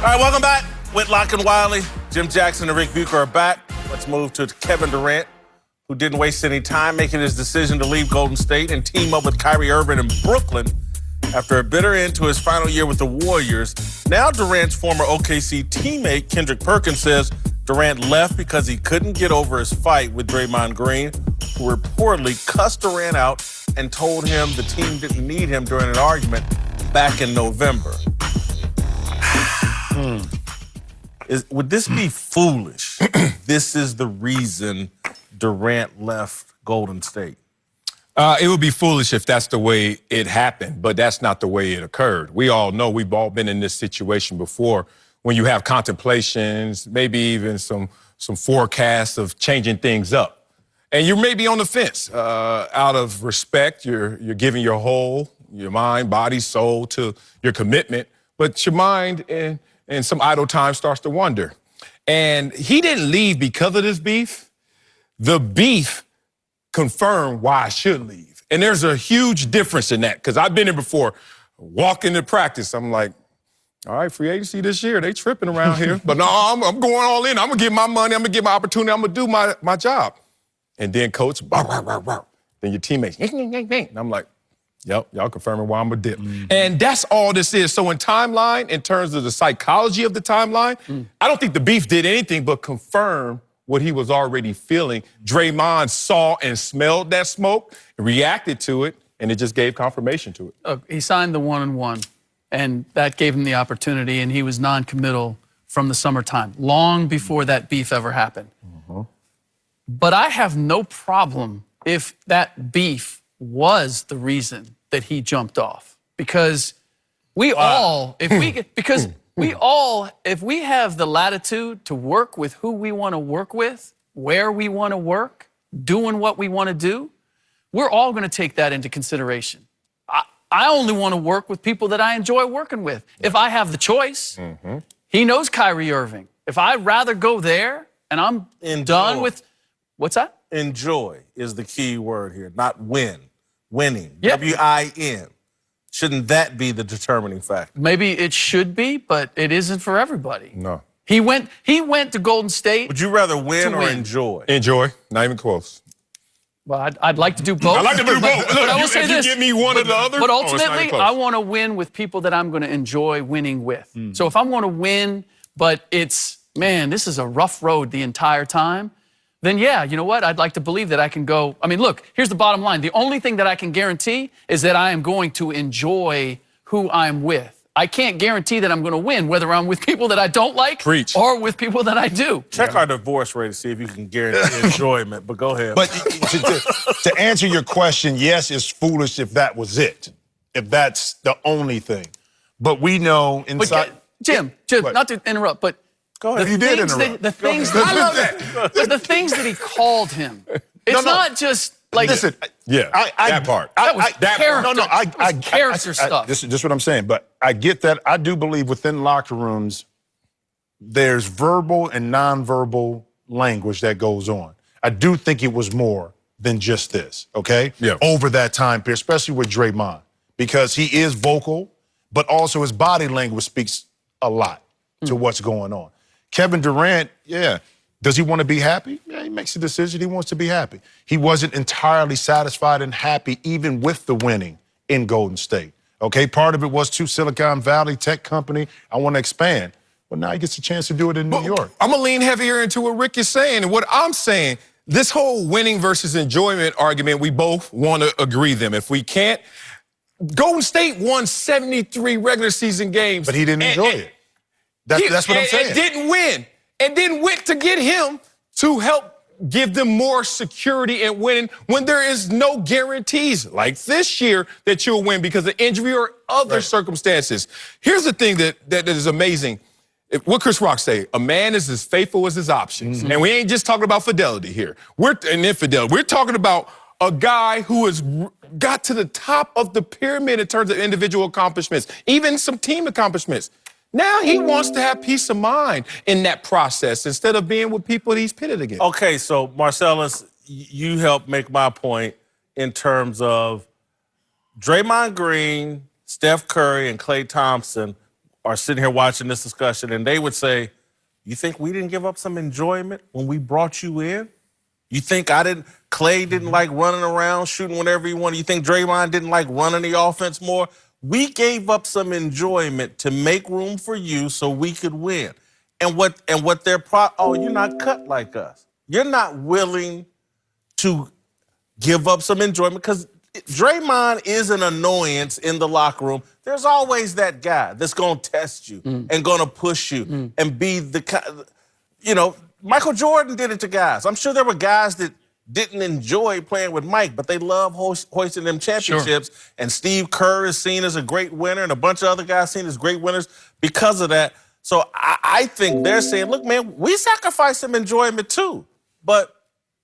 All right, welcome back. Whitlock and Wiley, Jim Jackson and Ric Bucher are back. Let's move to Kevin Durant, who didn't waste any time making his decision to leave Golden State and team up with Kyrie Irving in Brooklyn after a bitter end to his final year with the Warriors. Now Durant's former OKC teammate, Kendrick Perkins, says Durant left because he couldn't get over his fight with Draymond Green, who reportedly cussed Durant out and told him the team didn't need him during an argument back in November. Would this be foolish? This is the reason Durant left Golden State. It would be foolish if that's the way it happened, but that's not the way it occurred. We all know, we've all been in this situation before when you have contemplations, maybe even some forecasts of changing things up. And you may be on the fence. Out of respect, you're giving your whole, your mind, body, soul to your commitment, but your mind and some idle time starts to wander. And he didn't leave because of this beef. The beef confirmed why I should leave. And there's a huge difference in that, because I've been here before. Walk into practice, I'm like, all right, free agency this year, they tripping around here. But no, I'm going all in. I'm going to get my money. I'm going to get my opportunity. I'm going to do my job. And then coach, then your teammates, and I'm like, yep, y'all confirming why I'm a dip. And that's all this is. So in timeline, in terms of the psychology of the timeline, I don't think the beef did anything but confirm what he was already feeling. Draymond saw and smelled that smoke, reacted to it, and it just gave confirmation to it. He signed the one-on-one, and that gave him the opportunity, and he was non-committal from the summertime, long before that beef ever happened. But I have no problem if that beef was the reason that he jumped off, because we all, if we have the latitude to work with who we want to work with, where we want to work, doing what we want to do, we're all going to take that into consideration. I only want to work with people that I enjoy working with. If I have the choice, he knows Kyrie Irving. If I'd rather go there and I'm done with, what's that? Enjoy is the key word here, not win. Winning, Yeah. W-I-N. Shouldn't that be the determining factor? Maybe it should be, but it isn't for everybody. No. He went to Golden State. Would you rather win or win. enjoy? Enjoy, not even close. Well, I'd like to do both. I like to do both. But I will say this. You give me one or the other. But it's not ultimately, even close. I want to win with people that I'm going to enjoy winning with. So if I'm going to win, but it's, man, this is a rough road the entire time, then yeah, you know what? I'd like to believe that I can go. I mean, look, here's the bottom line. The only thing that I can guarantee is that I am going to enjoy who I'm with. I can't guarantee that I'm going to win, whether I'm with people that I don't like or with people that I do. Check our divorce rate to see if you can guarantee enjoyment, but go ahead. But to answer your question, yes, it's foolish if that was it, if that's the only thing. But we know inside... But Jim, not to interrupt, but go ahead. You did interrupt. I love that. But the things that he called him, it's not just like... Listen, that part. That was character. Character stuff. This is what I'm saying, but I get that. I do believe within locker rooms, there's verbal and nonverbal language that goes on. I do think it was more than just this, okay? Yeah. Over that time period, especially with Draymond, because he is vocal, but also his body language speaks a lot to what's going on. Kevin Durant, yeah. Does he want to be happy? Yeah, he makes a decision. He wants to be happy. He wasn't entirely satisfied and happy even with the winning in Golden State. Okay, part of it was to Silicon Valley tech company. I want to expand. Well, now he gets a chance to do it in New York. I'm going to lean heavier into what Rick is saying. And what I'm saying, this whole winning versus enjoyment argument, we both want to agree them. If we can't, Golden State won 73 regular season games. But he didn't enjoy it. That's what I'm saying. And didn't win. And then went to get him to help give them more security and winning when there is no guarantees like this year that you'll win because of injury or other circumstances. Here's the thing that is amazing. What Chris Rock say, a man is as faithful as his options. And we ain't just talking about fidelity here. An infidelity. We're talking about a guy who has got to the top of the pyramid in terms of individual accomplishments, even some team accomplishments. Now he wants to have peace of mind in that process instead of being with people that he's pitted against. Okay, so Marcellus, you helped make my point in terms of Draymond Green, Steph Curry, and Klay Thompson are sitting here watching this discussion, and they would say, you think we didn't give up some enjoyment when we brought you in? You think Clay didn't like running around, shooting whenever he wanted? You think Draymond didn't like running the offense more? We gave up some enjoyment to make room for you so we could win. And what you're not cut like us. You're not willing to give up some enjoyment because Draymond is an annoyance in the locker room. There's always that guy that's going to test you and going to push you and be the, Michael Jordan did it to guys. I'm sure there were guys that didn't enjoy playing with Mike, but they love hoisting them championships. Sure. And Steve Kerr is seen as a great winner, and a bunch of other guys seen as great winners because of that. So I think they're saying, look, man, we sacrifice some enjoyment too. But,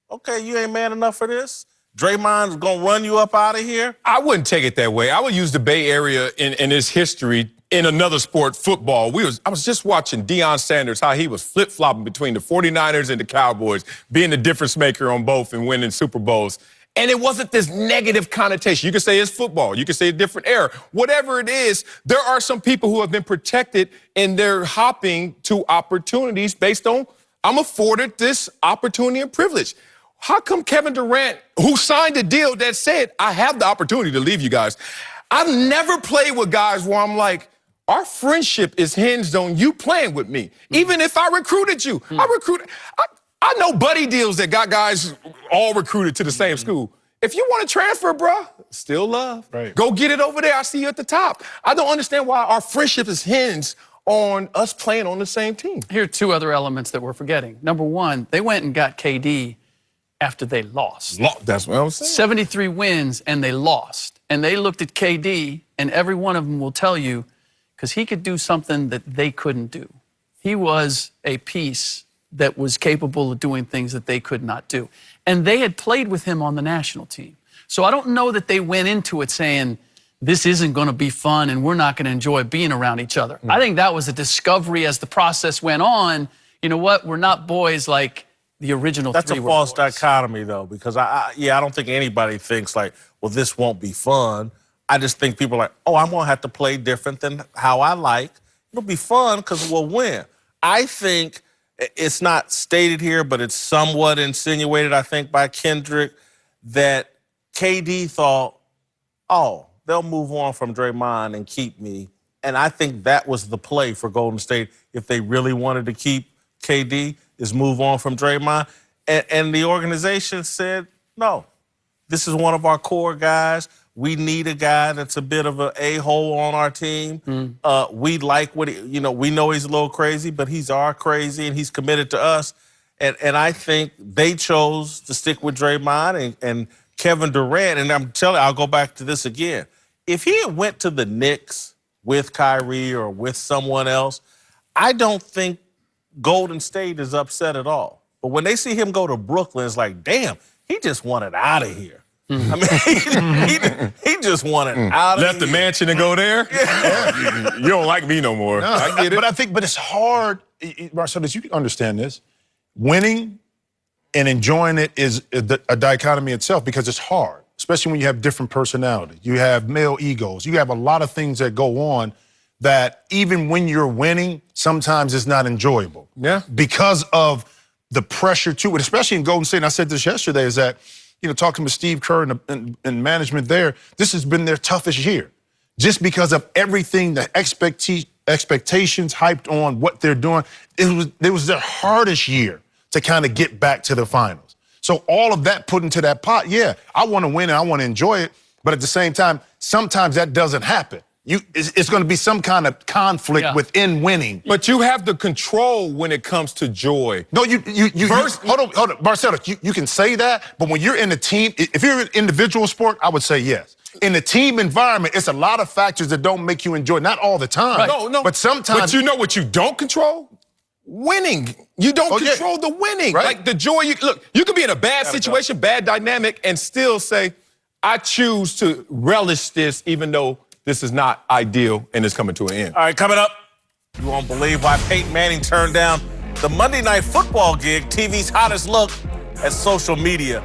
okay, you ain't man enough for this? Draymond's going to run you up out of here? I wouldn't take it that way. I would use the Bay Area in its history in another sport, football. I was just watching Deion Sanders, how he was flip-flopping between the 49ers and the Cowboys, being the difference maker on both and winning Super Bowls. And it wasn't this negative connotation. You could say it's football. You could say a different era. Whatever it is, there are some people who have been protected in their hopping to opportunities based on, I'm afforded this opportunity and privilege. How come Kevin Durant, who signed a deal that said, I have the opportunity to leave you guys? I've never played with guys where I'm like, our friendship is hinged on you playing with me. Even if I recruited you, I know buddy deals that got guys all recruited to the same school. If you want to transfer, bro, still love. Right. Go get it over there. I see you at the top. I don't understand why our friendship is hinged on us playing on the same team. Here are two other elements that we're forgetting. Number one, they went and got KD after they lost. That's what I was saying. 73 wins, and they lost. And they looked at KD, and every one of them will tell you, because he could do something that they couldn't do. He was a piece that was capable of doing things that they could not do. And they had played with him on the national team. So I don't know that they went into it saying, this isn't going to be fun and we're not going to enjoy being around each other. I think that was a discovery as the process went on. You know what? We're not boys like the original That's three a were false boys. dichotomy, though, because I don't think anybody thinks like, well, this won't be fun. I just think people are like, oh, I'm going to have to play different than how I like. It'll be fun because we'll win. I think it's not stated here, but it's somewhat insinuated, I think, by Kendrick, that KD thought, oh, they'll move on from Draymond and keep me. And I think that was the play for Golden State if they really wanted to keep KD, is move on from Draymond. And the organization said, no, this is one of our core guys. We need a guy that's a bit of an a-hole on our team. We like what we know he's a little crazy, but he's our crazy and he's committed to us. And I think they chose to stick with Draymond and Kevin Durant. And I'm telling you, I'll go back to this again. If he had went to the Knicks with Kyrie or with someone else, I don't think Golden State is upset at all. But when they see him go to Brooklyn, it's like, damn, he just wanted out of here. I mean, he just wanted out of here. Left the mansion and go there? Yeah. You don't like me no more. No, I get it. But it's hard, Marcellus, you can understand this. Winning and enjoying it is a dichotomy itself because it's hard, especially when you have different personalities. You have male egos. You have a lot of things that go on that even when you're winning, sometimes it's not enjoyable. Yeah. Because of the pressure to it, especially in Golden State, and I said this yesterday, is that, talking to Steve Kerr and management there, this has been their toughest year. Just because of everything, the expectations hyped on what they're doing, it was their hardest year to kind of get back to the finals. So all of that put into that pot, yeah, I want to win and I want to enjoy it, but at the same time, sometimes that doesn't happen. It's going to be some kind of conflict within winning. But you have the control when it comes to joy. No, hold on, Marcellus, you can say that, but when you're in a team, if you're an individual sport, I would say yes. In the team environment, it's a lot of factors that don't make you enjoy, not all the time. Right. No, but sometimes. But you know what you don't control? Winning. You don't control the winning. Right. Like the joy, look, you could be in a bad situation, bad dynamic, and still say, I choose to relish this even though this is not ideal and it's coming to an end. All right, coming up, you won't believe why Peyton Manning turned down the Monday Night Football gig, TV's hottest look at social media.